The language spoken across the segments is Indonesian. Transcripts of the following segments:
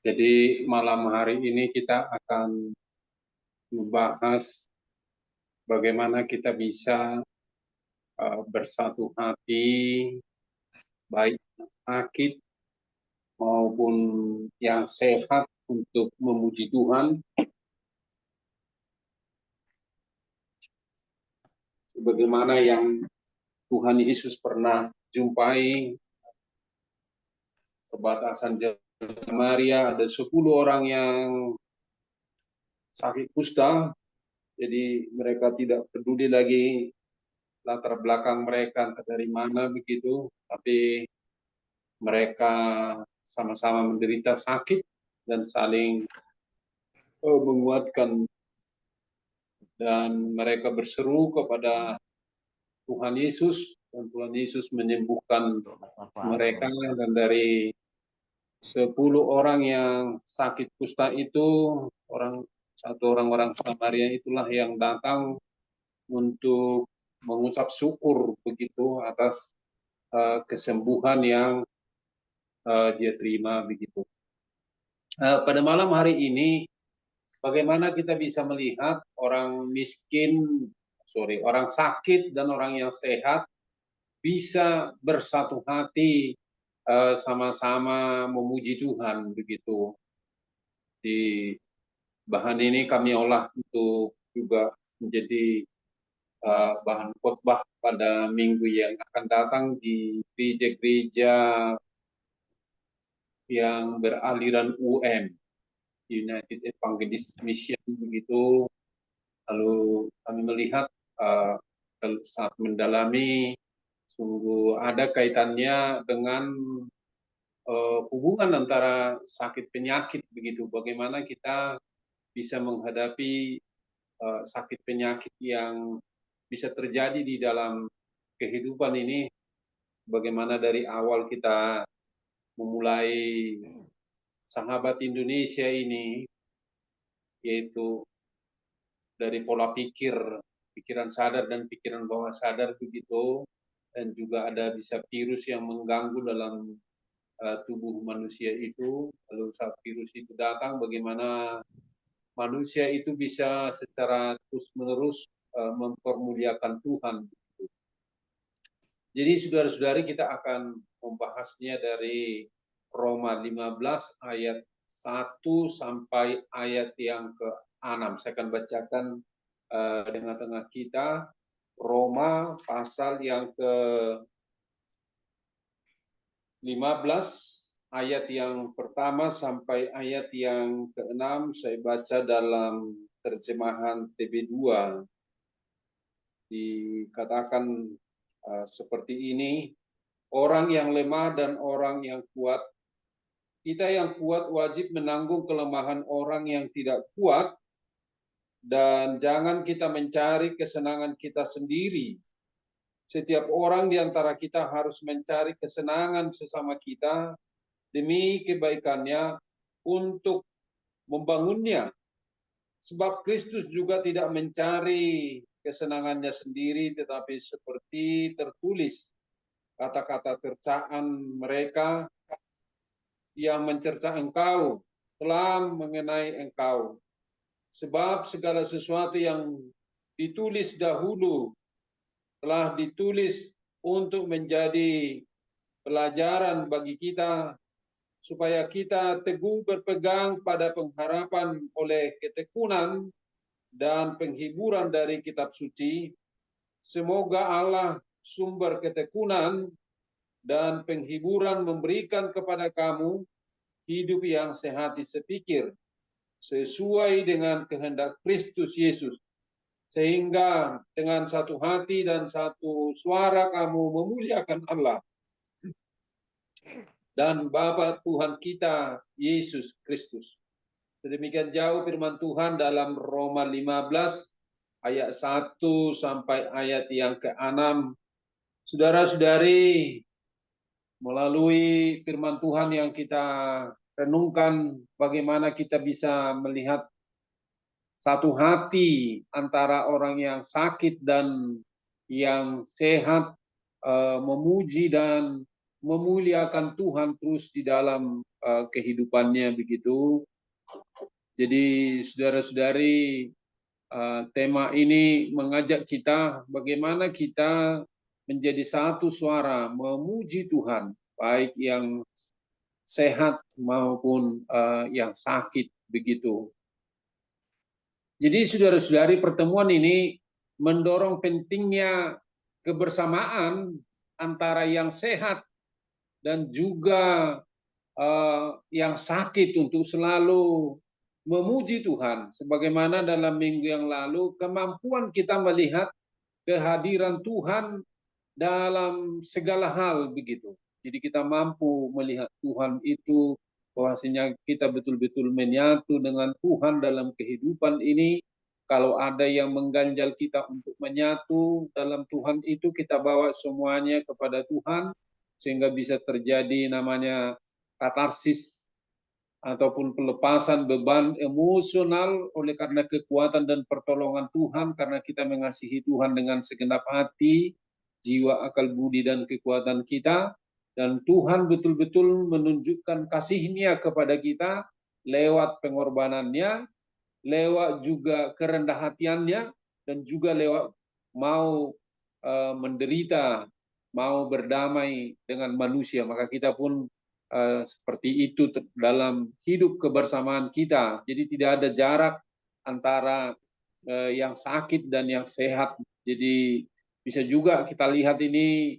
Jadi malam hari ini kita akan membahas bagaimana kita bisa bersatu hati, baik yang sakit maupun yang sehat untuk memuji Tuhan, sebagaimana yang Tuhan Yesus pernah jumpai perbatasan Samaria, ada 10 orang yang sakit kusta, jadi mereka tidak peduli lagi latar belakang mereka dari mana begitu, tapi mereka sama-sama menderita sakit dan saling menguatkan, dan mereka berseru kepada Tuhan Yesus, dan Tuhan Yesus menyembuhkan mereka. Dan dari 10 orang yang sakit kusta itu, satu orang Samaria itulah yang datang untuk mengucap syukur begitu atas kesembuhan yang dia terima begitu. Pada malam hari ini, bagaimana kita bisa melihat orang sakit dan orang yang sehat bisa bersatu hati, sama-sama memuji Tuhan begitu. Di bahan ini kami olah untuk juga menjadi bahan khotbah pada minggu yang akan datang di gereja-gereja yang beraliran United Evangelist Mission begitu. Lalu kami melihat saat mendalami, sungguh ada kaitannya dengan hubungan antara sakit penyakit begitu. Bagaimana kita bisa menghadapi sakit penyakit yang bisa terjadi di dalam kehidupan ini. Bagaimana dari awal kita memulai sahabat Indonesia ini, yaitu dari pola pikir, pikiran sadar dan pikiran bawah sadar begitu, dan juga ada bisa virus yang mengganggu dalam tubuh manusia itu. Lalu saat virus itu datang, bagaimana manusia itu bisa secara terus-menerus mempermuliakan Tuhan. Jadi saudara-saudari, kita akan membahasnya dari Roma 15 ayat 1 sampai ayat yang ke-6. Saya akan bacakan di tengah-tengah kita Roma pasal yang ke-15 ayat yang pertama sampai ayat yang ke-6. Saya baca dalam terjemahan TB2. Dikatakan seperti ini: orang yang lemah dan orang yang kuat, kita yang kuat wajib menanggung kelemahan orang yang tidak kuat, dan jangan kita mencari kesenangan kita sendiri. Setiap orang di antara kita harus mencari kesenangan sesama kita demi kebaikannya untuk membangunnya. Sebab Kristus juga tidak mencari kesenangannya sendiri, tetapi seperti tertulis, kata-kata cercaan mereka yang mencerca engkau telah mengenai engkau. Sebab segala sesuatu yang ditulis dahulu telah ditulis untuk menjadi pelajaran bagi kita, supaya kita teguh berpegang pada pengharapan oleh ketekunan dan penghiburan dari kitab suci. Semoga Allah sumber ketekunan dan penghiburan memberikan kepada kamu hidup yang sehati sepikir, sesuai dengan kehendak Kristus Yesus, sehingga dengan satu hati dan satu suara kamu memuliakan Allah dan Bapa Tuhan kita Yesus Kristus. Sedemikian jauh firman Tuhan dalam Roma 15 ayat 1 sampai ayat yang ke-6. Saudara-saudari, melalui firman Tuhan yang kita renungkan, bagaimana kita bisa melihat satu hati antara orang yang sakit dan yang sehat, memuji dan memuliakan Tuhan terus di dalam kehidupannya begitu. Jadi saudara-saudari, tema ini mengajak kita bagaimana kita menjadi satu suara memuji Tuhan, baik yang sehat maupun yang sakit begitu. Jadi saudara-saudari, pertemuan ini mendorong pentingnya kebersamaan antara yang sehat dan juga yang sakit untuk selalu memuji Tuhan. Sebagaimana dalam minggu yang lalu, kemampuan kita melihat kehadiran Tuhan dalam segala hal begitu. Jadi kita mampu melihat Tuhan itu, bahwasanya kita betul-betul menyatu dengan Tuhan dalam kehidupan ini. Kalau ada yang mengganjal kita untuk menyatu dalam Tuhan itu, kita bawa semuanya kepada Tuhan, sehingga bisa terjadi namanya katarsis ataupun pelepasan beban emosional oleh karena kekuatan dan pertolongan Tuhan, karena kita mengasihi Tuhan dengan segenap hati, jiwa, akal, budi, dan kekuatan kita. Dan Tuhan betul-betul menunjukkan kasih-Nya kepada kita lewat pengorbanannya, lewat juga kerendah hatiannya, dan juga lewat mau menderita, mau berdamai dengan manusia. Maka kita pun seperti itu dalam hidup kebersamaan kita. Jadi tidak ada jarak antara yang sakit dan yang sehat. Jadi bisa juga kita lihat ini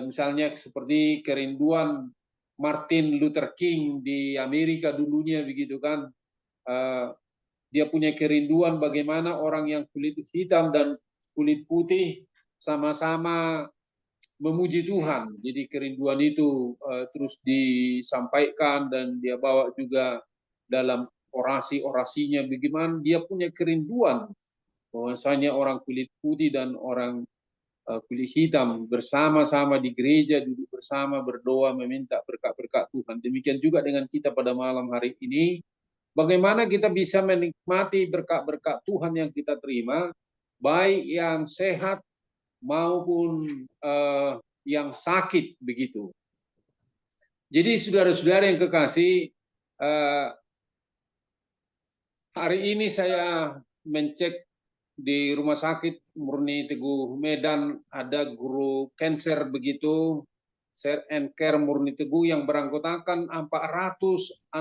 misalnya seperti kerinduan Martin Luther King di Amerika dulunya begitu kan. Dia punya kerinduan bagaimana orang yang kulit hitam dan kulit putih sama-sama memuji Tuhan. Jadi kerinduan itu terus disampaikan dan dia bawa juga dalam orasi-orasinya, bagaimana dia punya kerinduan bahwasanya orang kulit putih dan orang kulit hitam bersama-sama di gereja, duduk bersama, berdoa, meminta berkat-berkat Tuhan. Demikian juga dengan kita pada malam hari ini, bagaimana kita bisa menikmati berkat-berkat Tuhan yang kita terima, baik yang sehat maupun yang sakit begitu. Jadi saudara-saudara yang kekasih, hari ini saya mencek di Rumah Sakit Murni Teguh Medan, ada guru cancer begitu, Share and Care Murni Teguh yang beranggotakan 468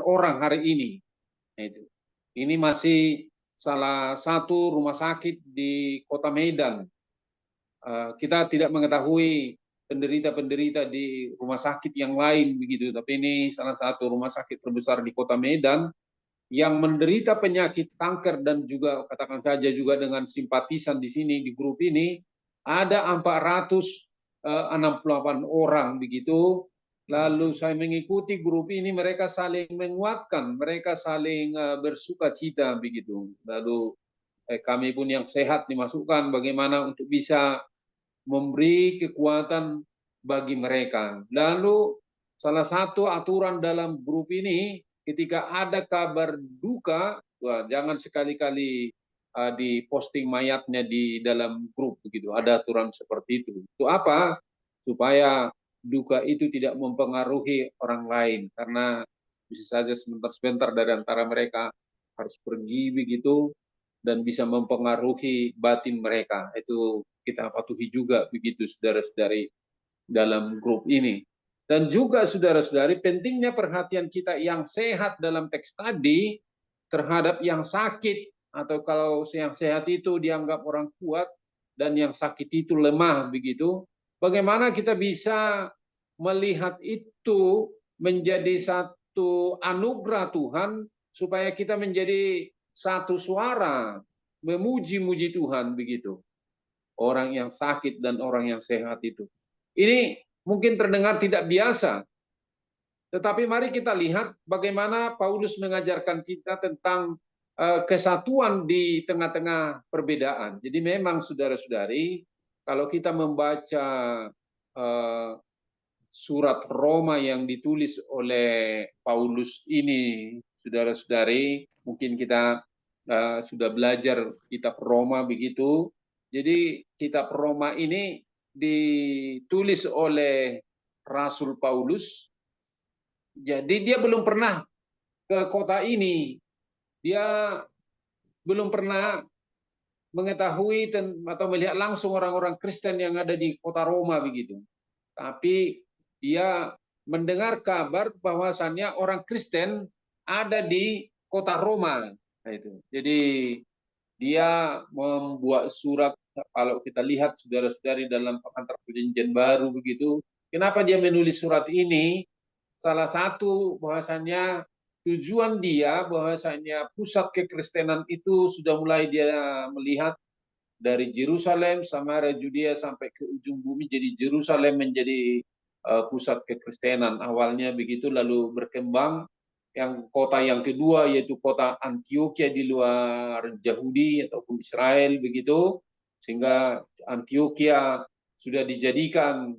orang hari ini. Ini masih salah satu rumah sakit di Kota Medan. Kita tidak mengetahui penderita-penderita di rumah sakit yang lain begitu, tapi ini salah satu rumah sakit terbesar di Kota Medan yang menderita penyakit kanker. Dan juga katakan saja juga dengan simpatisan di sini di grup ini ada 468 orang begitu. Lalu saya mengikuti grup ini, mereka saling menguatkan, mereka saling bersukacita begitu. Lalu kami pun yang sehat dimasukkan bagaimana untuk bisa memberi kekuatan bagi mereka. Lalu salah satu aturan dalam grup ini, ketika ada kabar duka, jangan sekali-kali diposting mayatnya di dalam grup begitu. Ada aturan seperti itu. Itu apa? Supaya duka itu tidak mempengaruhi orang lain, karena bisa saja sebentar-sebentar dari antara mereka harus pergi begitu dan bisa mempengaruhi batin mereka. Itu kita patuhi juga begitu saudara-saudari dalam grup ini. Dan juga saudara-saudari, pentingnya perhatian kita yang sehat dalam teks tadi terhadap yang sakit, atau kalau yang sehat itu dianggap orang kuat dan yang sakit itu lemah begitu. Bagaimana kita bisa melihat itu menjadi satu anugerah Tuhan supaya kita menjadi satu suara memuji-muji Tuhan begitu. Orang yang sakit dan orang yang sehat itu. Ini mungkin terdengar tidak biasa, tetapi mari kita lihat bagaimana Paulus mengajarkan kita tentang kesatuan di tengah-tengah perbedaan. Jadi memang saudara-saudari, kalau kita membaca surat Roma yang ditulis oleh Paulus ini, saudara-saudari, mungkin kita sudah belajar kitab Roma begitu. Jadi kitab Roma ini ditulis oleh Rasul Paulus. Jadi dia belum pernah ke kota ini. Dia belum pernah mengetahui atau melihat langsung orang-orang Kristen yang ada di kota Roma begitu. Tapi dia mendengar kabar bahwasannya orang Kristen ada di kota Roma. Nah, itu. Jadi dia membuat surat, kalau kita lihat saudara-saudari dalam pengantar perjanjian baru begitu. Kenapa dia menulis surat ini? Salah satu bahwasannya tujuan dia bahwasannya pusat kekristenan itu sudah mulai dia melihat dari Yerusalem, Samaria, Judea sampai ke ujung bumi. Jadi Yerusalem menjadi pusat kekristenan awalnya begitu, lalu berkembang yang kota yang kedua yaitu kota Antioquia di luar Yahudi ataupun Israel begitu, sehingga Antioquia sudah dijadikan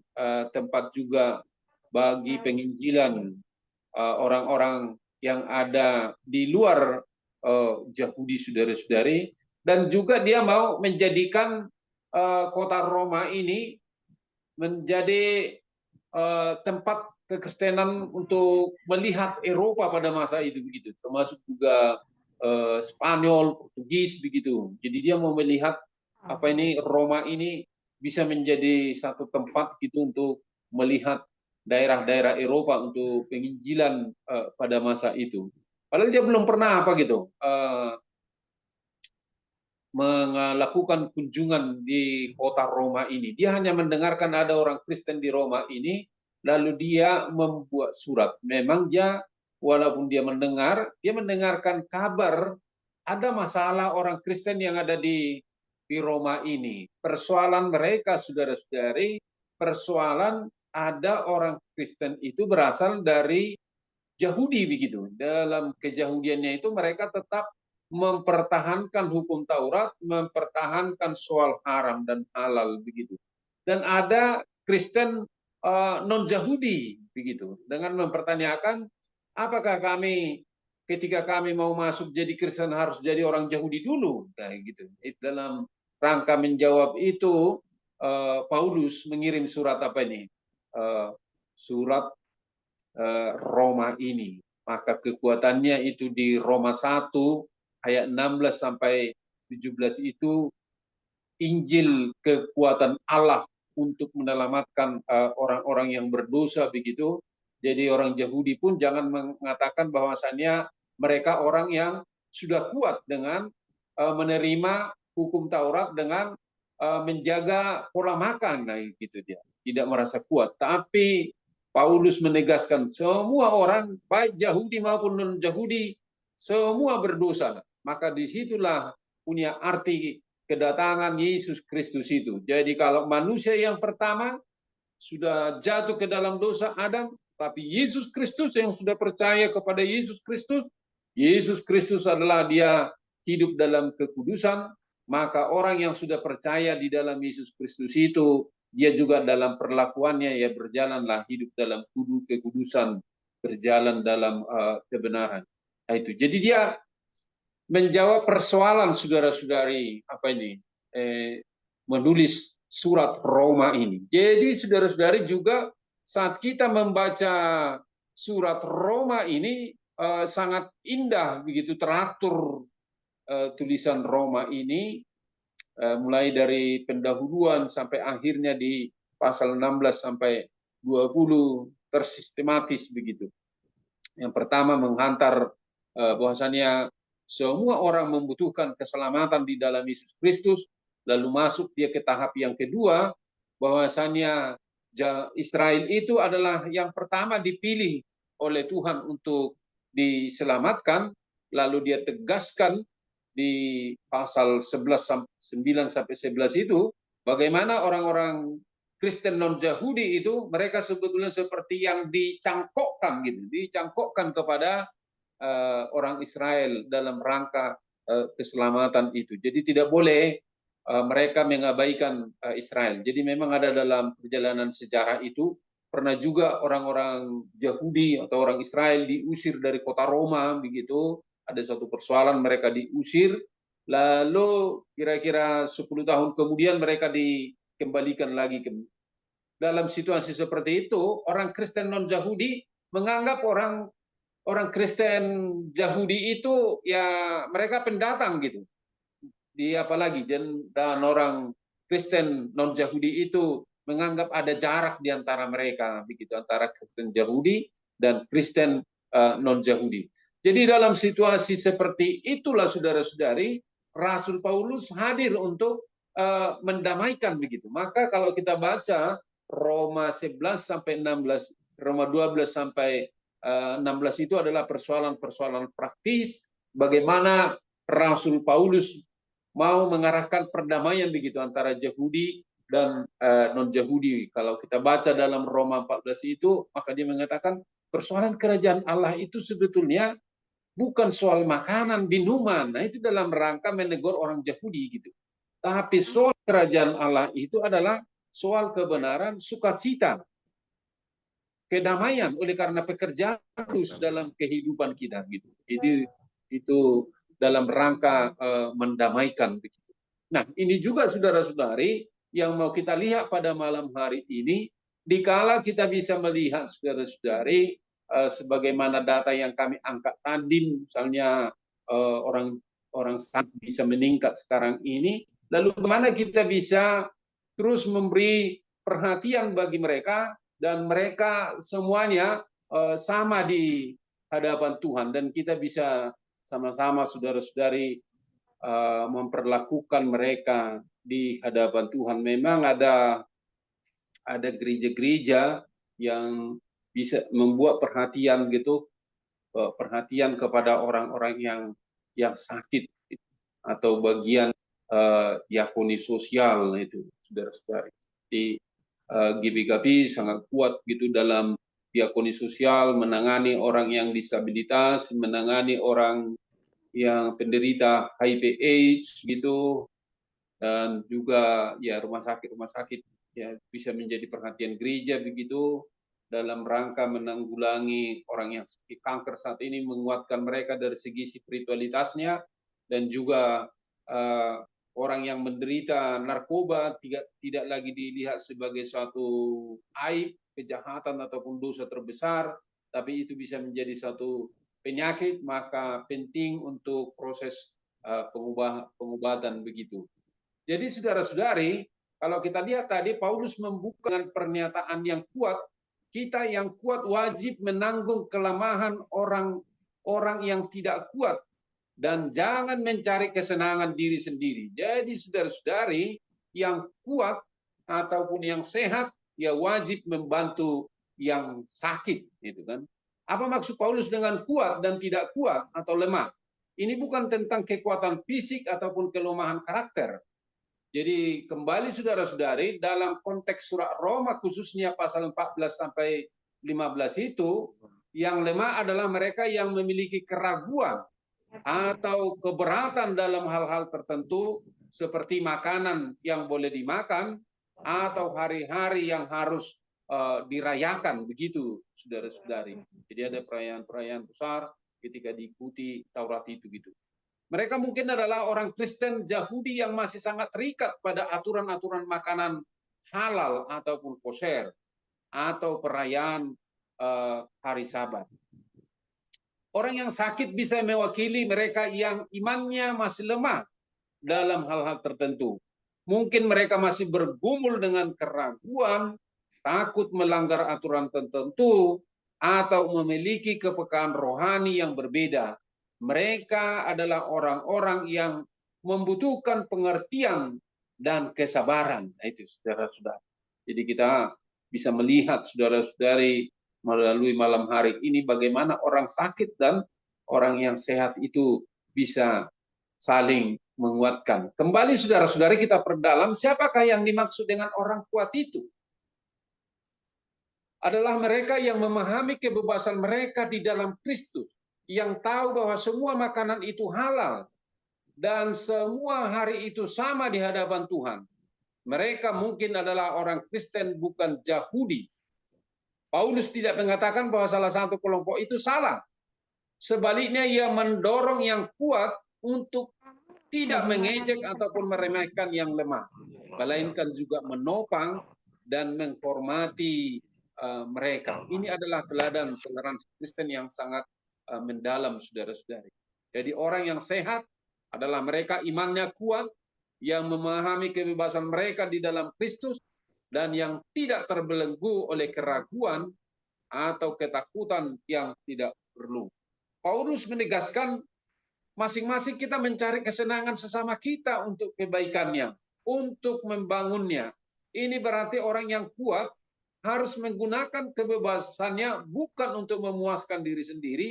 tempat juga bagi penginjilan orang-orang yang ada di luar Yahudi, saudara-saudari. Dan juga dia mau menjadikan kota Roma ini menjadi tempat kekristenan untuk melihat Eropa pada masa itu begitu, termasuk juga Spanyol, Portugis begitu. Jadi dia mau melihat apa ini Roma ini bisa menjadi satu tempat gitu untuk melihat daerah-daerah Eropa untuk penginjilan pada masa itu. Padahal dia belum pernah apa gitu melakukan kunjungan di kota Roma ini. Dia hanya mendengarkan ada orang Kristen di Roma ini, lalu dia membuat surat. Memang dia, walaupun dia mendengarkan kabar ada masalah orang Kristen yang ada di Roma ini. Persoalan mereka, saudara-saudari, persoalan ada orang Kristen itu berasal dari Yahudi begitu. Dalam keyahudiannya itu mereka tetap mempertahankan hukum Taurat, mempertahankan soal haram dan halal begitu. Dan ada Kristen non-Yahudi begitu, dengan mempertanyakan apakah kami ketika kami mau masuk jadi Kristen harus jadi orang Yahudi dulu, kayak gitu. Dalam rangka menjawab itu Paulus mengirim surat apa ini? Surat Roma ini. Maka kekuatannya itu di Roma 1 ayat 16 sampai 17 itu Injil kekuatan Allah untuk menyelamatkan orang-orang yang berdosa begitu. Jadi orang Yahudi pun jangan mengatakan bahwasannya mereka orang yang sudah kuat dengan menerima hukum Taurat dengan menjaga pola makan, nah gitu dia. Tidak merasa kuat, tapi Paulus menegaskan semua orang baik Yahudi maupun non-Yahudi semua berdosa. Maka disitulah punya arti kedatangan Yesus Kristus itu. Jadi kalau manusia yang pertama sudah jatuh ke dalam dosa Adam, tapi Yesus Kristus yang sudah percaya kepada Yesus Kristus adalah dia hidup dalam kekudusan, maka orang yang sudah percaya di dalam Yesus Kristus itu, dia juga dalam perlakuannya ya berjalanlah hidup dalam kekudusan, berjalan dalam kebenaran. Nah, itu. Jadi dia menjawab persoalan saudara-saudari apa ini menulis surat Roma ini. Jadi saudara-saudari juga saat kita membaca surat Roma ini sangat indah begitu teratur tulisan Roma ini mulai dari pendahuluan sampai akhirnya di pasal 16 sampai 20 tersistematis begitu. Yang pertama menghantar bahwasannya semua orang membutuhkan keselamatan di dalam Yesus Kristus, lalu masuk dia ke tahap yang kedua bahwasannya Israel itu adalah yang pertama dipilih oleh Tuhan untuk diselamatkan, lalu dia tegaskan di pasal 9 sampai 11 itu bagaimana orang-orang Kristen non-Yahudi itu mereka sebetulnya seperti yang dicangkokkan gitu, dicangkokkan kepada orang Israel dalam rangka keselamatan itu. Jadi tidak boleh mereka mengabaikan Israel. Jadi memang ada dalam perjalanan sejarah itu pernah juga orang-orang Yahudi atau orang Israel diusir dari kota Roma begitu. Ada satu persoalan mereka diusir, lalu kira-kira 10 tahun kemudian mereka dikembalikan lagi ke dalam situasi seperti itu, orang Kristen non-Yahudi menganggap orang Kristen Yahudi itu ya mereka pendatang gitu. Di apalagi dan orang Kristen non-Yahudi itu menganggap ada jarak di antara mereka begitu, antara Kristen Yahudi dan Kristen non-Yahudi. Jadi dalam situasi seperti itulah saudara-saudari, Rasul Paulus hadir untuk mendamaikan begitu. Maka kalau kita baca Roma 11 sampai 16, Roma 12 sampai 16 itu adalah persoalan-persoalan praktis bagaimana Rasul Paulus mau mengarahkan perdamaian begitu antara Yahudi dan non-Yahudi. Kalau kita baca dalam Roma 14 itu, maka dia mengatakan persoalan kerajaan Allah itu sebetulnya bukan soal makanan, minuman. Nah, itu dalam rangka menegur orang Yahudi gitu. Tapi soal kerajaan Allah itu adalah soal kebenaran, sukacita, kedamaian oleh karena pekerjaan terus dalam kehidupan kita gitu. Itu dalam rangka mendamaikan begitu. Nah, ini juga saudara-saudari yang mau kita lihat pada malam hari ini, dikala kita bisa melihat saudara-saudari sebagaimana data yang kami angkat tadi, misalnya orang bisa meningkat sekarang ini, lalu bagaimana kita bisa terus memberi perhatian bagi mereka dan mereka semuanya sama di hadapan Tuhan dan kita bisa sama-sama saudara-saudari memperlakukan mereka di hadapan Tuhan. Memang ada gereja-gereja yang bisa membuat perhatian gitu, perhatian kepada orang-orang yang sakit atau bagian diakoni sosial itu, saudara-saudari. Di GBKP sangat kuat gitu dalam diakoni sosial, menangani orang yang disabilitas, menangani orang yang penderita HIV/AIDS gitu, dan juga ya rumah sakit ya bisa menjadi perhatian gereja begitu dalam rangka menanggulangi orang yang sakit kanker saat ini, menguatkan mereka dari segi spiritualitasnya dan juga orang yang menderita narkoba tidak lagi dilihat sebagai suatu aib, kejahatan ataupun dosa terbesar, tapi itu bisa menjadi suatu penyakit, maka penting untuk proses pengobatan begitu. Jadi saudara-saudari, kalau kita lihat tadi Paulus membuka dengan pernyataan yang kuat, kita yang kuat wajib menanggung kelemahan orang yang tidak kuat dan jangan mencari kesenangan diri sendiri. Jadi saudara-saudari yang kuat ataupun yang sehat ya wajib membantu yang sakit, gitu kan. Apa maksud Paulus dengan kuat dan tidak kuat atau lemah? Ini bukan tentang kekuatan fisik ataupun kelemahan karakter. Jadi kembali saudara-saudari dalam konteks surat Roma khususnya pasal 14 sampai 15 itu, yang lemah adalah mereka yang memiliki keraguan atau keberatan dalam hal-hal tertentu seperti makanan yang boleh dimakan atau hari-hari yang harus dirayakan begitu saudara-saudari. Jadi ada perayaan-perayaan besar ketika diikuti Taurat itu gitu. Mereka mungkin adalah orang Kristen Yahudi yang masih sangat terikat pada aturan-aturan makanan halal ataupun kosher atau perayaan hari Sabat. Orang yang sakit bisa mewakili mereka yang imannya masih lemah dalam hal-hal tertentu. Mungkin mereka masih bergumul dengan keraguan, takut melanggar aturan tertentu, atau memiliki kepekaan rohani yang berbeda. Mereka adalah orang-orang yang membutuhkan pengertian dan kesabaran. Itu saudara-saudara. Jadi kita bisa melihat saudara-saudari melalui malam hari ini bagaimana orang sakit dan orang yang sehat itu bisa saling menguatkan. Kembali saudara-saudari kita perdalam, siapakah yang dimaksud dengan orang kuat itu? Adalah mereka yang memahami kebebasan mereka di dalam Kristus, yang tahu bahwa semua makanan itu halal dan semua hari itu sama di hadapan Tuhan. Mereka mungkin adalah orang Kristen bukan Yahudi. Paulus tidak mengatakan bahwa salah satu kelompok itu salah. Sebaliknya ia mendorong yang kuat untuk tidak mengejek ataupun meremehkan yang lemah. melainkan juga menopang dan menghormati mereka. Ini adalah teladan toleransi Kristen yang sangat mendalam, saudara-saudari. Jadi orang yang sehat adalah mereka imannya kuat, yang memahami kebebasan mereka di dalam Kristus, dan yang tidak terbelenggu oleh keraguan atau ketakutan yang tidak perlu. Paulus menegaskan masing-masing kita mencari kesenangan sesama kita untuk kebaikannya, untuk membangunnya. Ini berarti orang yang kuat harus menggunakan kebebasannya bukan untuk memuaskan diri sendiri,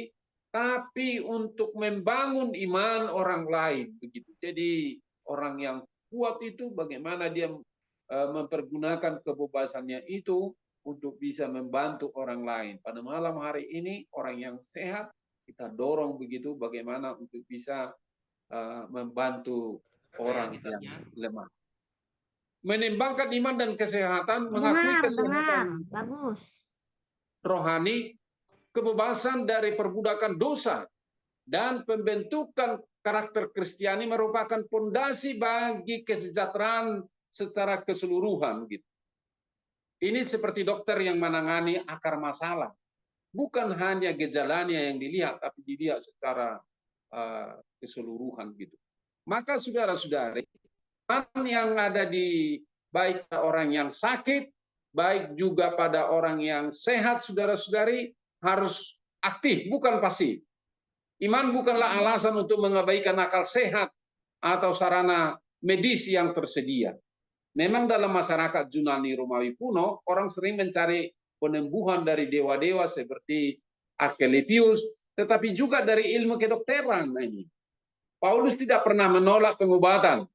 tapi untuk membangun iman orang lain. Begitu. Jadi orang yang kuat itu bagaimana dia mempergunakan kebebasannya itu untuk bisa membantu orang lain. Pada malam hari ini orang yang sehat kita dorong begitu bagaimana untuk bisa membantu orang yang lemah. Menimbangkan iman dan kesehatan, mengakui kesehatan bagus. rohani, kebebasan dari perbudakan dosa, dan pembentukan karakter Kristiani merupakan pondasi bagi kesejahteraan secara keseluruhan. Gitu. Ini seperti dokter yang menangani akar masalah. Bukan hanya gejalanya yang dilihat, tapi dilihat secara keseluruhan. Gitu. Maka saudara-saudari, yang ada di baik orang yang sakit, baik juga pada orang yang sehat, saudara-saudari, harus aktif, bukan pasif. Iman bukanlah alasan untuk mengabaikan akal sehat atau sarana medis yang tersedia. Memang dalam masyarakat Yunani Romawi kuno, orang sering mencari penyembuhan dari dewa-dewa seperti Asclepius, tetapi juga dari ilmu kedokteran. Ini Paulus tidak pernah menolak pengobatan,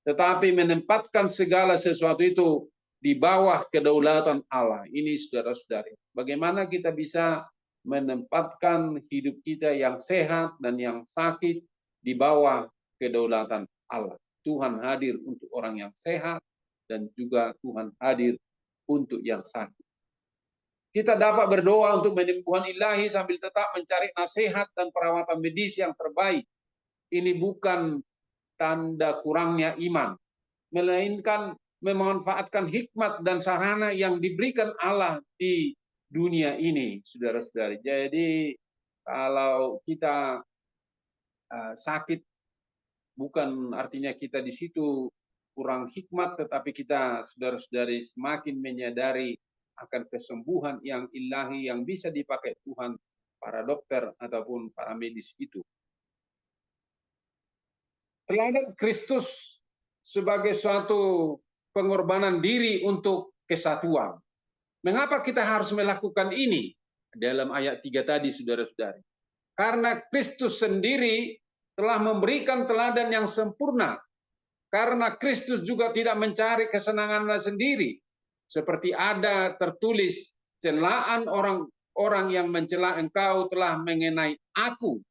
tetapi menempatkan segala sesuatu itu di bawah kedaulatan Allah. Ini saudara-saudari, bagaimana kita bisa menempatkan hidup kita yang sehat dan yang sakit di bawah kedaulatan Allah. Tuhan hadir untuk orang yang sehat dan juga Tuhan hadir untuk yang sakit. Kita dapat berdoa untuk penyembuhan ilahi sambil tetap mencari nasihat dan perawatan medis yang terbaik. Ini bukan tanda kurangnya iman, melainkan memanfaatkan hikmat dan sarana yang diberikan Allah di dunia ini, saudara-saudari. Jadi kalau kita sakit, bukan artinya kita di situ kurang hikmat, tetapi kita, saudara-saudari, semakin menyadari akan kesembuhan yang ilahi yang bisa dipakai Tuhan, para dokter ataupun para medis itu. Teladan Kristus sebagai suatu pengorbanan diri untuk kesatuan. Mengapa kita harus melakukan ini? Dalam ayat 3 tadi, saudara-saudari. Karena Kristus sendiri telah memberikan teladan yang sempurna. Karena Kristus juga tidak mencari kesenangannya sendiri. Seperti ada tertulis, celaan orang yang mencela engkau telah mengenai aku.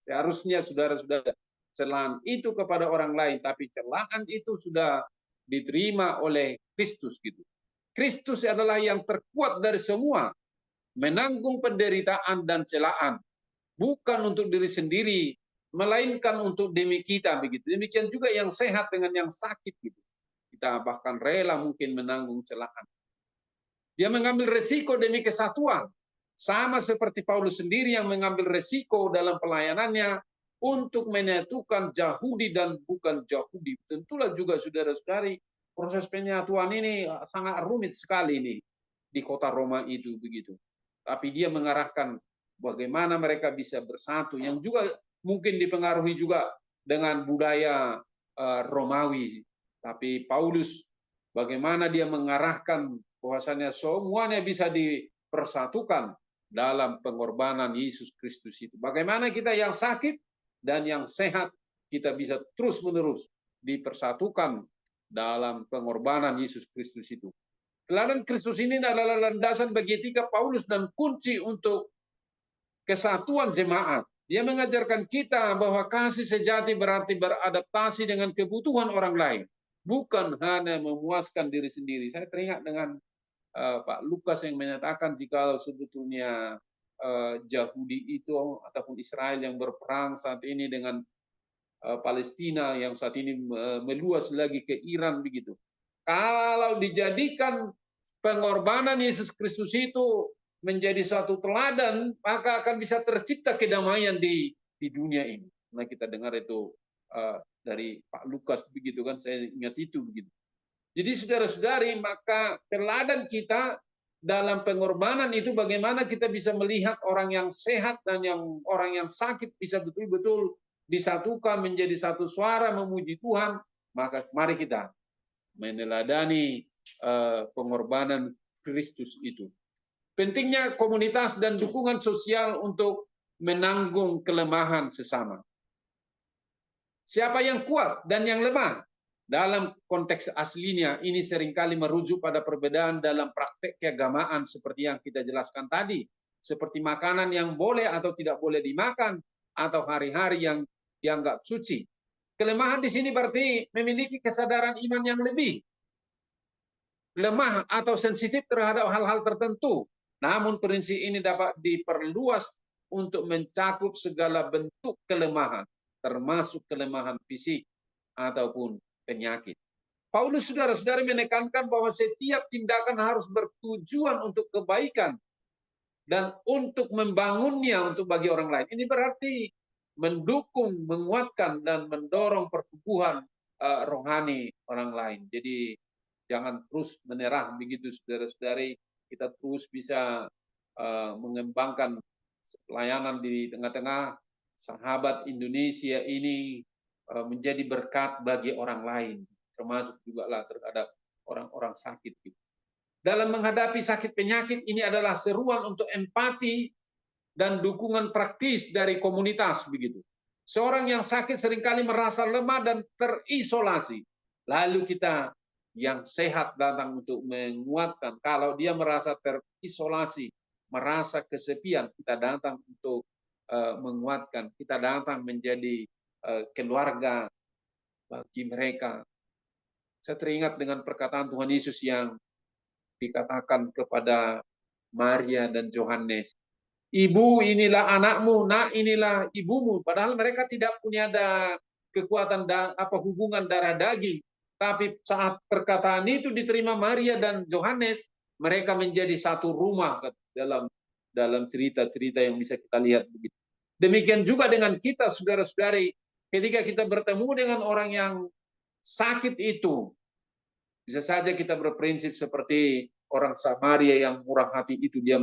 Seharusnya saudara-saudara, celaan itu kepada orang lain, tapi celaan itu sudah diterima oleh Kristus gitu. Kristus adalah yang terkuat dari semua, menanggung penderitaan dan celaan, bukan untuk diri sendiri, melainkan untuk demi kita begitu. Demikian juga yang sehat dengan yang sakit gitu. Kita bahkan rela mungkin menanggung celaan. Dia mengambil resiko demi kesatuan. Sama seperti Paulus sendiri yang mengambil resiko dalam pelayanannya untuk menyatukan Yahudi dan bukan Yahudi. Tentulah juga saudara-saudari, proses penyatuan ini sangat rumit sekali nih di kota Roma itu begitu. Tapi dia mengarahkan bagaimana mereka bisa bersatu, yang juga mungkin dipengaruhi juga dengan budaya Romawi. Tapi Paulus bagaimana dia mengarahkan bahwasanya semuanya bisa dipersatukan dalam pengorbanan Yesus Kristus itu. Bagaimana kita yang sakit dan yang sehat kita bisa terus-menerus dipersatukan dalam pengorbanan Yesus Kristus itu. Teladan Kristus ini adalah landasan bagi etika Paulus dan kunci untuk kesatuan jemaat. Dia mengajarkan kita bahwa kasih sejati berarti beradaptasi dengan kebutuhan orang lain, bukan hanya memuaskan diri sendiri. Saya teringat dengan Pak Lukas yang menyatakan jika sebetulnya Yahudi itu ataupun Israel yang berperang saat ini dengan Palestina yang saat ini meluas lagi ke Iran begitu. Kalau dijadikan pengorbanan Yesus Kristus itu menjadi satu teladan, maka akan bisa tercipta kedamaian di dunia ini. Nah, kita dengar itu dari Pak Lukas begitu kan, saya ingat itu begitu. Jadi saudara-saudari, maka teladan kita dalam pengorbanan itu bagaimana kita bisa melihat orang yang sehat dan orang yang sakit bisa betul-betul disatukan menjadi satu suara memuji Tuhan. Maka mari kita meneladani pengorbanan Kristus itu. Pentingnya komunitas dan dukungan sosial untuk menanggung kelemahan sesama. Siapa yang kuat dan yang lemah? Dalam konteks aslinya, ini seringkali merujuk pada perbedaan dalam praktek keagamaan seperti yang kita jelaskan tadi. Seperti makanan yang boleh atau tidak boleh dimakan, atau hari-hari yang dianggap suci. Kelemahan di sini berarti memiliki kesadaran iman yang lebih. Lemah atau sensitif terhadap hal-hal tertentu. Namun prinsip ini dapat diperluas untuk mencakup segala bentuk kelemahan, termasuk kelemahan fisik ataupun penyakit. Paulus saudara-saudara menekankan bahwa setiap tindakan harus bertujuan untuk kebaikan dan untuk membangunnya untuk bagi orang lain. Ini berarti mendukung, menguatkan dan mendorong pertumbuhan rohani orang lain. Jadi jangan terus menyerah begitu saudara-saudari, kita terus bisa mengembangkan pelayanan di tengah-tengah sahabat Indonesia ini menjadi berkat bagi orang lain, termasuk juga lah terhadap orang-orang sakit. Dalam menghadapi sakit penyakit ini adalah seruan untuk empati dan dukungan praktis dari komunitas begitu. Seorang yang sakit seringkali merasa lemah dan terisolasi. Lalu kita yang sehat datang untuk menguatkan. Kalau dia merasa terisolasi, merasa kesepian, kita datang untuk menguatkan. Kita datang menjadi keluarga bagi mereka. Saya teringat dengan perkataan Tuhan Yesus yang dikatakan kepada Maria dan Yohanes. Ibu, inilah anakmu, nak, inilah ibumu. Padahal mereka tidak punya kekuatan hubungan darah daging. Tapi saat perkataan itu diterima Maria dan Yohanes, mereka menjadi satu rumah dalam cerita-cerita yang bisa kita lihat begitu. Demikian juga dengan kita, saudara-saudari, ketika kita bertemu dengan orang yang sakit itu, bisa saja kita berprinsip seperti orang Samaria yang murah hati itu, dia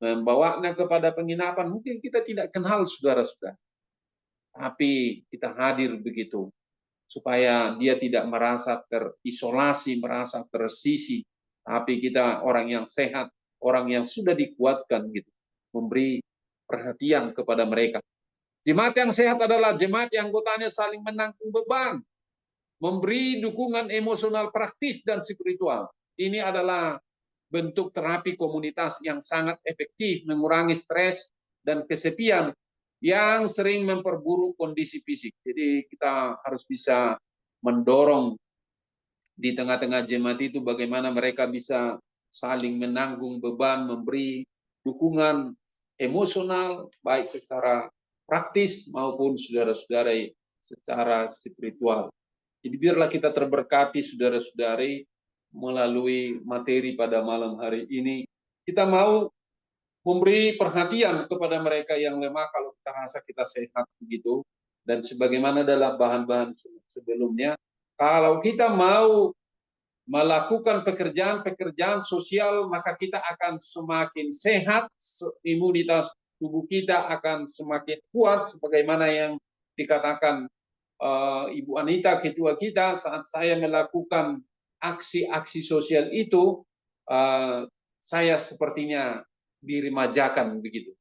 membawanya kepada penginapan. Mungkin kita tidak kenal saudara-saudara, tapi kita hadir begitu, supaya dia tidak merasa terisolasi, merasa tersisi, tapi kita orang yang sehat, orang yang sudah dikuatkan gitu, memberi perhatian kepada mereka. Jemaat yang sehat adalah jemaat yang anggotanya saling menanggung beban, memberi dukungan emosional, praktis, dan spiritual. Ini adalah bentuk terapi komunitas yang sangat efektif mengurangi stres dan kesepian yang sering memperburuk kondisi fisik. Jadi kita harus bisa mendorong di tengah-tengah jemaat itu bagaimana mereka bisa saling menanggung beban, memberi dukungan emosional, baik secara praktis maupun saudara-saudari secara spiritual. Jadi biarlah kita terberkati saudara-saudari melalui materi pada malam hari ini. Kita mau memberi perhatian kepada mereka yang lemah kalau kita rasa kita sehat begitu. Dan sebagaimana dalam bahan-bahan sebelumnya, kalau kita mau melakukan pekerjaan-pekerjaan sosial, maka kita akan semakin sehat, imunitas tubuh kita akan semakin kuat, sebagaimana yang dikatakan Ibu Anita, ketua kita, saat saya melakukan aksi-aksi sosial itu, saya sepertinya diremajakan begitu,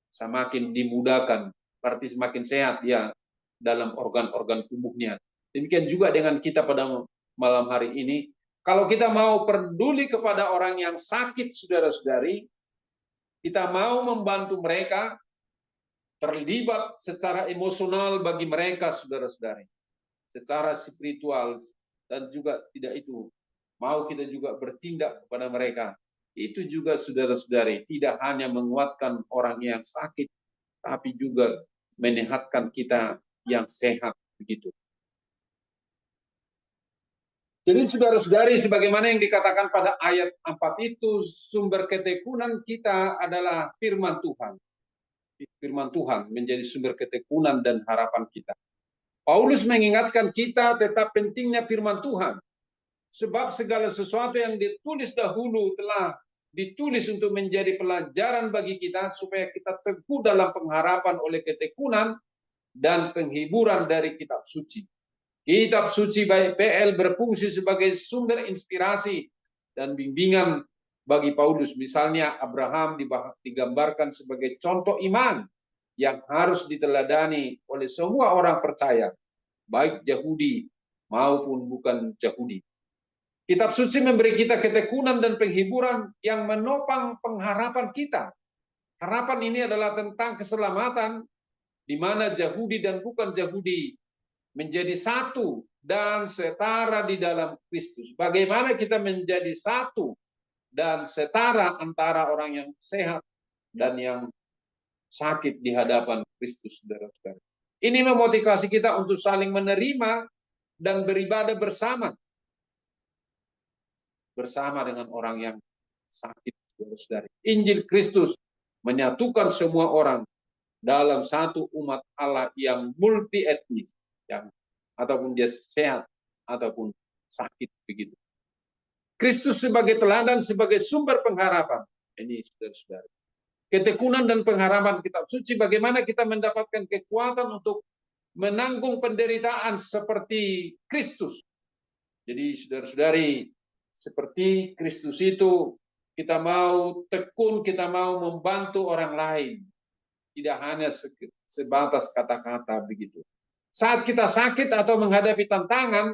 semakin dimudahkan, berarti semakin sehat dia dalam organ-organ tubuhnya. Demikian juga dengan kita pada malam hari ini. Kalau kita mau peduli kepada orang yang sakit, saudara-saudari, kita mau membantu mereka, terlibat secara emosional bagi mereka, saudara-saudari, secara spiritual, dan juga tidak itu, mau kita juga bertindak kepada mereka. Itu juga saudara-saudari, tidak hanya menguatkan orang yang sakit, tapi juga menyehatkan kita yang sehat begitu. Jadi saudara-saudari, sebagaimana yang dikatakan pada ayat 4 itu, sumber ketekunan kita adalah firman Tuhan. Firman Tuhan menjadi sumber ketekunan dan harapan kita. Paulus mengingatkan kita tetap pentingnya firman Tuhan. Sebab segala sesuatu yang ditulis dahulu telah ditulis untuk menjadi pelajaran bagi kita, supaya kita teguh dalam pengharapan oleh ketekunan dan penghiburan dari kitab suci. Kitab suci baik PL berfungsi sebagai sumber inspirasi dan bimbingan bagi Paulus. Misalnya Abraham digambarkan sebagai contoh iman yang harus diteladani oleh semua orang percaya, baik Yahudi maupun bukan Yahudi. Kitab suci memberi kita ketekunan dan penghiburan yang menopang pengharapan kita. Harapan ini adalah tentang keselamatan, di mana Yahudi dan bukan Yahudi menjadi satu dan setara di dalam Kristus. Bagaimana kita menjadi satu dan setara antara orang yang sehat dan yang sakit di hadapan Kristus, saudara-saudara. Ini memotivasi kita untuk saling menerima dan beribadah bersama dengan orang yang sakit, saudara-saudara. Injil Kristus menyatukan semua orang dalam satu umat Allah yang multi etnis, yang ataupun dia sehat ataupun sakit begitu. Kristus sebagai teladan, sebagai sumber pengharapan. Ini saudara-saudara. Ketekunan dan pengharapan kitab suci, bagaimana kita mendapatkan kekuatan untuk menanggung penderitaan seperti Kristus. Jadi saudara-saudari, seperti Kristus itu, kita mau tekun, kita mau membantu orang lain. Tidak hanya sebatas kata-kata begitu. Saat kita sakit atau menghadapi tantangan,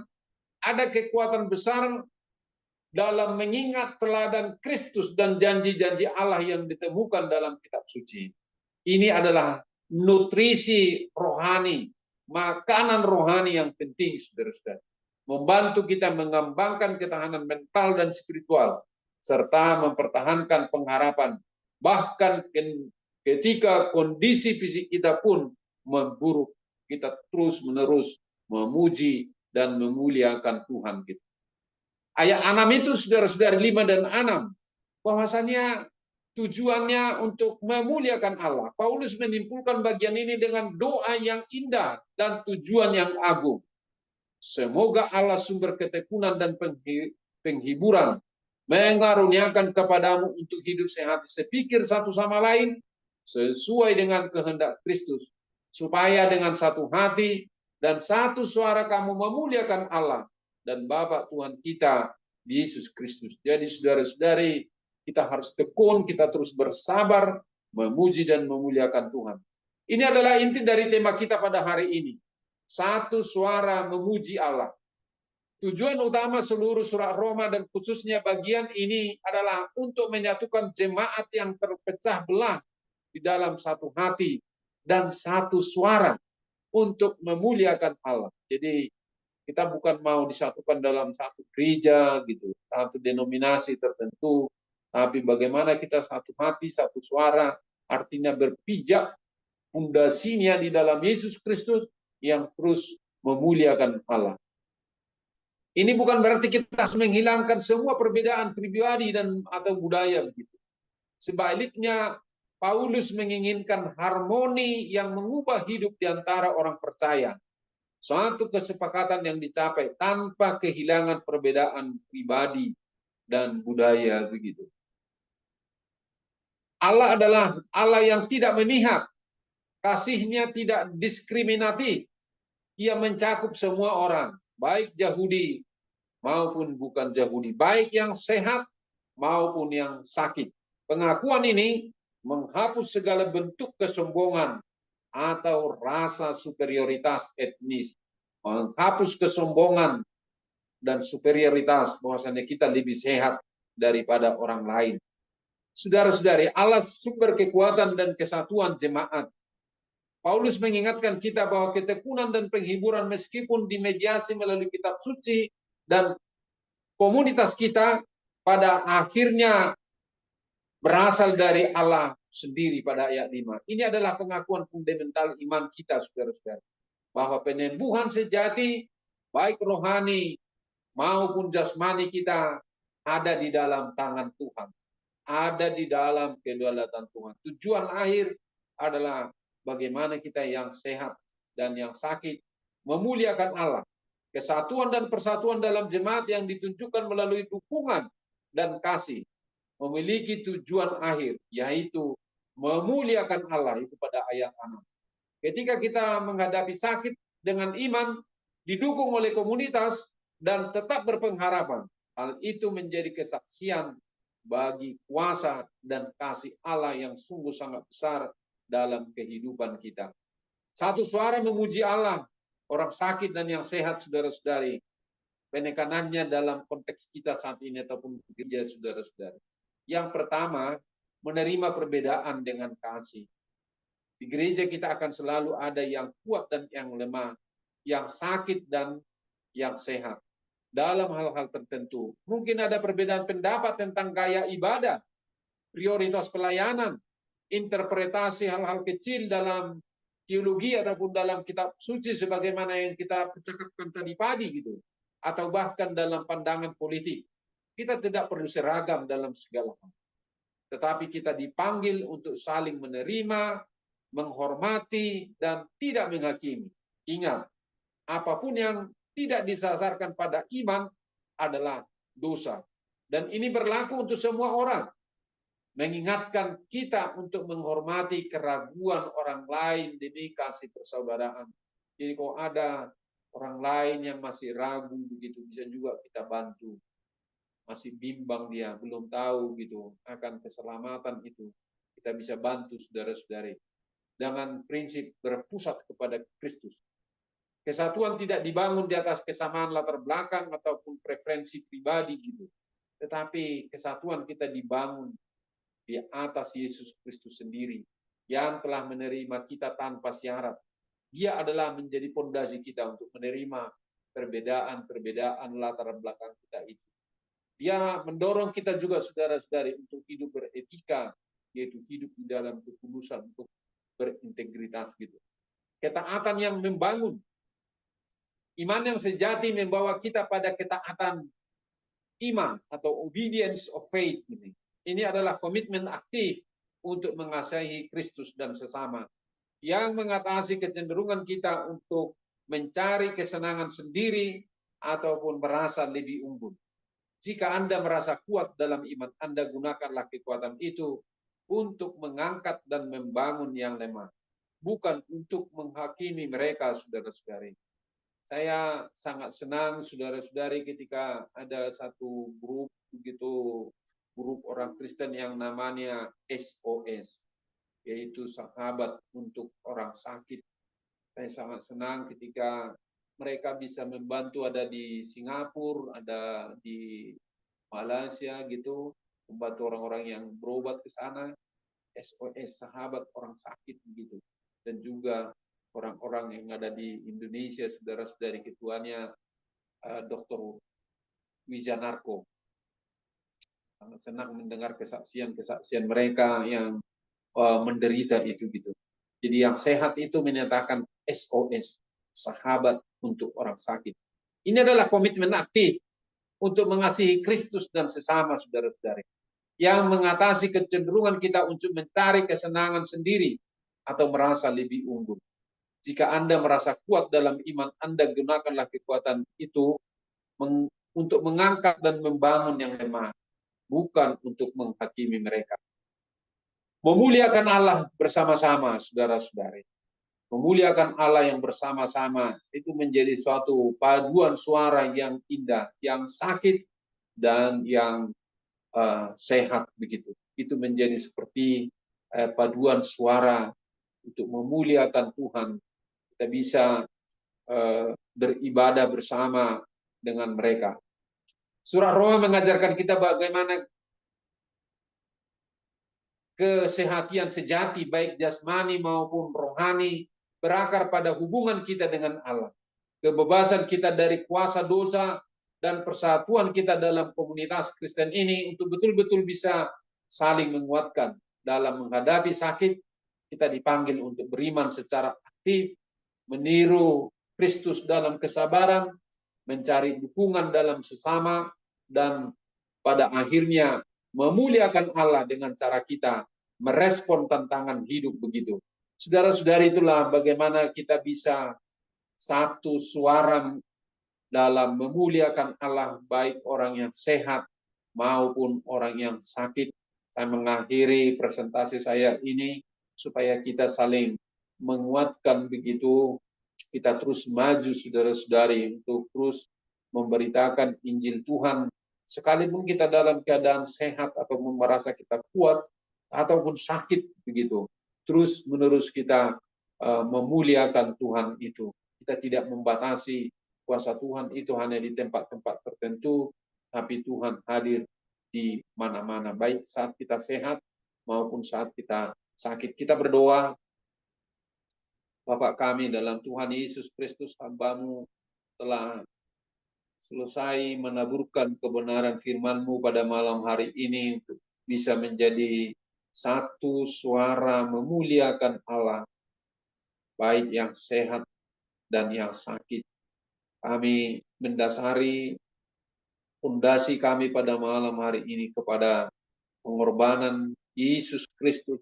ada kekuatan besar dalam mengingat teladan Kristus dan janji-janji Allah yang ditemukan dalam kitab suci. Ini adalah nutrisi rohani, makanan rohani yang penting, saudara-saudara. Membantu kita mengembangkan ketahanan mental dan spiritual, serta mempertahankan pengharapan. Bahkan ketika kondisi fisik kita pun memburuk, kita terus-menerus memuji dan memuliakan Tuhan kita. Ayat 6 itu, saudara-saudara, 5 dan 6, bahwasannya tujuannya untuk memuliakan Allah. Paulus menyimpulkan bagian ini dengan doa yang indah dan tujuan yang agung. Semoga Allah sumber ketekunan dan penghiburan mengaruniakan kepadamu untuk hidup sehat sepikir satu sama lain sesuai dengan kehendak Kristus, supaya dengan satu hati dan satu suara kamu memuliakan Allah dan Bapa Tuhan kita, Yesus Kristus. Jadi saudara-saudari, kita harus tekun, kita terus bersabar, memuji dan memuliakan Tuhan. Ini adalah inti dari tema kita pada hari ini. Satu suara memuji Allah. Tujuan utama seluruh surat Roma dan khususnya bagian ini adalah untuk menyatukan jemaat yang terpecah belah di dalam satu hati dan satu suara untuk memuliakan Allah. Jadi kita bukan mau disatukan dalam satu gereja gitu, satu denominasi tertentu, tapi bagaimana kita satu hati, satu suara, artinya berpijak pondasinya di dalam Yesus Kristus yang terus memuliakan Allah. Ini bukan berarti kita harus menghilangkan semua perbedaan pribadi dan atau budaya begitu. Sebaliknya, Paulus menginginkan harmoni yang mengubah hidup di antara orang percaya. Suatu kesepakatan yang dicapai tanpa kehilangan perbedaan pribadi dan budaya begitu. Allah adalah Allah yang tidak memihak. Kasih-Nya tidak diskriminatif. Ia mencakup semua orang, baik Yahudi maupun bukan Yahudi, baik yang sehat maupun yang sakit. Pengakuan ini menghapus segala bentuk kesombongan atau rasa superioritas etnis, menghapus kesombongan dan superioritas bahwasanya kita lebih sehat daripada orang lain. Saudara-saudari, Allah sumber kekuatan dan kesatuan jemaat. Paulus mengingatkan kita bahwa ketekunan dan penghiburan meskipun dimediasi melalui kitab suci dan komunitas kita, pada akhirnya berasal dari Allah sendiri pada ayat 5. Ini adalah pengakuan fundamental iman kita, saudara-saudara. Bahwa penyembuhan sejati, baik rohani maupun jasmani kita ada di dalam tangan Tuhan, ada di dalam kedaulatan Tuhan. Tujuan akhir adalah bagaimana kita yang sehat dan yang sakit memuliakan Allah. Kesatuan dan persatuan dalam jemaat yang ditunjukkan melalui dukungan dan kasih memiliki tujuan akhir, yaitu memuliakan Allah, itu pada ayat 6. Ketika kita menghadapi sakit dengan iman, didukung oleh komunitas, dan tetap berpengharapan, hal itu menjadi kesaksian bagi kuasa dan kasih Allah yang sungguh sangat besar dalam kehidupan kita. Satu suara memuji Allah, orang sakit dan yang sehat, saudara-saudari. Penekanannya dalam konteks kita saat ini ataupun gereja, saudara-saudari. Yang pertama, menerima perbedaan dengan kasih. Di gereja kita akan selalu ada yang kuat dan yang lemah, yang sakit dan yang sehat. Dalam hal-hal tertentu, mungkin ada perbedaan pendapat tentang gaya ibadah, prioritas pelayanan, interpretasi hal-hal kecil dalam teologi ataupun dalam kitab suci sebagaimana yang kita percakapkan tadi pagi gitu, atau bahkan dalam pandangan politik. Kita tidak perlu seragam dalam segala hal, tetapi kita dipanggil untuk saling menerima, menghormati, dan tidak menghakimi. Ingat, apapun yang tidak disasarkan pada iman adalah dosa. Dan ini berlaku untuk semua orang. Mengingatkan kita untuk menghormati keraguan orang lain demi kasih persaudaraan. Jadi kalau ada orang lain yang masih ragu begitu, bisa juga kita bantu. Masih bimbang dia, belum tahu gitu akan keselamatan itu. Kita bisa bantu saudara-saudari dengan prinsip berpusat kepada Kristus. Kesatuan tidak dibangun di atas kesamaan latar belakang ataupun preferensi pribadi gitu. Tetapi kesatuan kita dibangun di atas Yesus Kristus sendiri yang telah menerima kita tanpa syarat. Dia adalah menjadi fondasi kita untuk menerima perbedaan-perbedaan latar belakang kita itu. Dia mendorong kita juga saudara-saudari untuk hidup beretika, yaitu hidup di dalam ketulusan untuk berintegritas gitu. Ketaatan yang membangun. Iman yang sejati membawa kita pada ketaatan iman atau obedience of faith. Ini adalah komitmen aktif untuk mengasihi Kristus dan sesama, yang mengatasi kecenderungan kita untuk mencari kesenangan sendiri ataupun merasa lebih unggul. Jika Anda merasa kuat dalam iman, Anda gunakanlah kekuatan itu untuk mengangkat dan membangun yang lemah, bukan untuk menghakimi mereka, saudara-saudari. Saya sangat senang saudara-saudari ketika ada satu grup begitu, grup orang Kristen yang namanya SOS, yaitu sahabat untuk orang sakit. Saya sangat senang ketika mereka bisa membantu, ada di Singapura, ada di Malaysia gitu, membantu orang-orang yang berobat ke sana. SOS, sahabat orang sakit begitu. Dan juga orang-orang yang ada di Indonesia, saudara-saudari, ketuanya Dr. Wijanarko. Sangat senang mendengar kesaksian-kesaksian mereka yang menderita itu gitu. Jadi yang sehat itu menyatakan SOS, sahabat untuk orang sakit. Ini adalah komitmen aktif untuk mengasihi Kristus dan sesama, saudara-saudari, yang mengatasi kecenderungan kita untuk mencari kesenangan sendiri atau merasa lebih unggul. Jika Anda merasa kuat dalam iman, Anda gunakanlah kekuatan itu untuk mengangkat dan membangun yang lemah, bukan untuk menghakimi mereka. Memuliakan Allah bersama-sama, saudara-saudari. Memuliakan Allah yang bersama-sama itu menjadi suatu paduan suara yang indah, yang sakit dan yang sehat begitu. Itu menjadi seperti paduan suara untuk memuliakan Tuhan. Kita bisa beribadah bersama dengan mereka. Surah Roma mengajarkan kita bagaimana kesehatan sejati baik jasmani maupun rohani berakar pada hubungan kita dengan Allah. Kebebasan kita dari kuasa dosa dan persatuan kita dalam komunitas Kristen ini untuk betul-betul bisa saling menguatkan dalam menghadapi sakit. Kita dipanggil untuk beriman secara aktif, meniru Kristus dalam kesabaran, mencari dukungan dalam sesama, dan pada akhirnya memuliakan Allah dengan cara kita merespon tantangan hidup begitu. Saudara-saudari, itulah bagaimana kita bisa satu suara dalam memuliakan Allah, baik orang yang sehat maupun orang yang sakit. Saya mengakhiri presentasi saya ini supaya kita saling menguatkan begitu, kita terus maju saudara-saudari untuk terus memberitakan Injil Tuhan, sekalipun kita dalam keadaan sehat atau merasa kita kuat ataupun sakit begitu. Terus menerus kita memuliakan Tuhan itu. Kita tidak membatasi kuasa Tuhan itu hanya di tempat-tempat tertentu, tapi Tuhan hadir di mana-mana, baik saat kita sehat maupun saat kita sakit. Kita berdoa. Bapa kami dalam Tuhan Yesus Kristus, hamba-Mu telah selesai menaburkan kebenaran firman-Mu pada malam hari ini untuk bisa menjadi satu suara memuliakan Allah, baik yang sehat dan yang sakit. Kami mendasari fondasi kami pada malam hari ini kepada pengorbanan Yesus Kristus.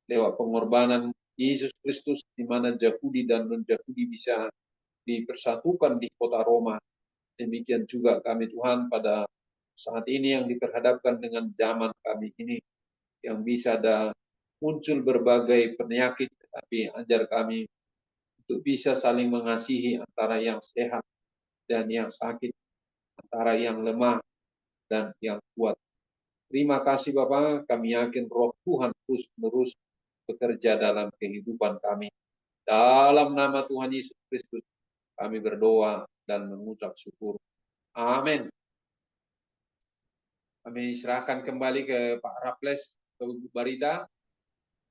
Lewat pengorbanan Yesus Kristus, di mana Yahudi dan non-Yahudi bisa dipersatukan di kota Roma. Demikian juga kami Tuhan pada saat ini yang diperhadapkan dengan zaman kami ini, yang bisa ada muncul berbagai penyakit, tetapi ajar kami untuk bisa saling mengasihi antara yang sehat dan yang sakit, antara yang lemah dan yang kuat. Terima kasih Bapak, kami yakin Roh Tuhan terus-menerus bekerja dalam kehidupan kami. Dalam nama Tuhan Yesus Kristus, kami berdoa dan mengucap syukur. Amin. Kami serahkan kembali ke Pak Raffles, ke Bu Barita.